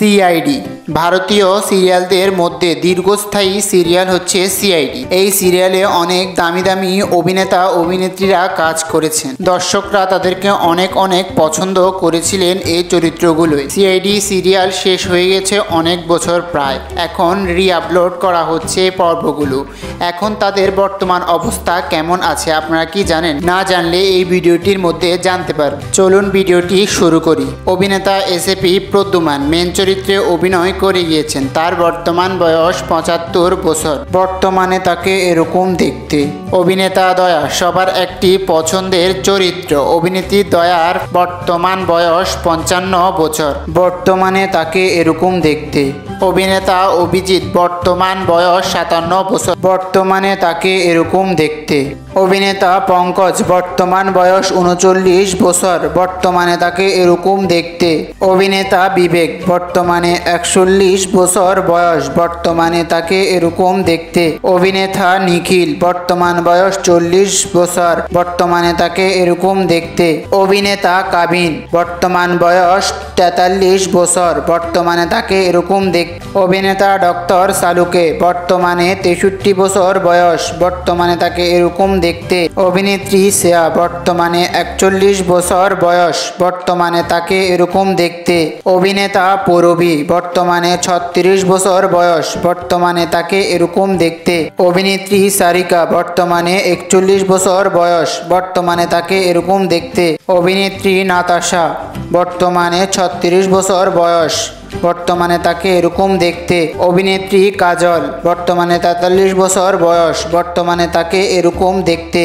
CID ভারতীয় সিরিয়ালদের মধ্যে দীর্ঘস্থায়ী সিরিয়াল হচ্ছে সিআইডি। এই সিরিয়ালে অনেক দামি দামি অভিনেতা অভিনেত্রীরা কাজ করেছেন। দর্শকরা তাদেরকে অনেক অনেক পছন্দ করেছিলেন এই চরিত্রগুলোই। সিআইডি সিরিয়াল শেষ হয়ে গেছে অনেক বছর প্রায়। এখন রিআপলোড করা হচ্ছে পর্বগুলো। এখন তাদের বর্তমান অবস্থা কেমন আছে আপনারা কি জানেন? না জানলে এই ভিডিওটির মধ্যে জানতে পারবেন। চলুন ভিডিওটি শুরু করি। অভিনেতা এসএপি প্রদ্যুমান মেন চরিত্রে অভিনয় করে গিয়েছেন। তার বর্তমান বয়স ৭৫ বছর। বর্তমানে তাকে এরকম দেখতে। অভিনেতা দয়া সবার একটি পছন্দের চরিত্র। অভিনেত্রী দয়ার বর্তমান বয়স ৫৫ বছর। বর্তমানে তাকে এরকম দেখতে। অভিনেতা অভিজিৎ বর্তমান বয়স ৫৭ বছর। বর্তমানে তাকে এরকম দেখতে। অভিনেতা পঙ্কজ বর্তমান বয়স ৩৯ বছর। বর্তমানে তাকে এরকম দেখতে। অভিনেতা বিবেক বর্তমানে ৪১ বছর বয়স। বর্তমানে তাকে এরকম দেখতে। অভিনেতা নিখিল বর্তমান বয়স ৪০ বছর। বর্তমানে তাকে এরকম দেখতে। অভিনেতা কাবিন বর্তমান বয়স ৪৩ বছর। বর্তমানে তাকে এরকম দেখতে। অভিনেতা ডক্টর সালুকে বর্তমানে ৬৩ বছর বয়স। বর্তমানে তাকে এরকম দেখতে। অভিনেত্রী শ্রেয়া বর্তমানে ৪১ বছর বয়স। বর্তমানে তাকে এরকম দেখতে। অভিনেতা পূরবী বর্তমানে ৩৬ বছর বয়স। বর্তমানে তাকে এরকম দেখতে। অভিনেত্রী সারিকা বর্তমানে ৪১ বছর বয়স। বর্তমানে তাকে এরকম দেখতে। অভিনেত্রী নাতাশা বর্তমানে ৩৬ বছর বয়স। বর্তমানে তাকে এরকম দেখতে। অভিনেত্রী কাজল বর্তমানে ৪৩ বছর বয়স। বর্তমানে তাকে এরকম দেখতে।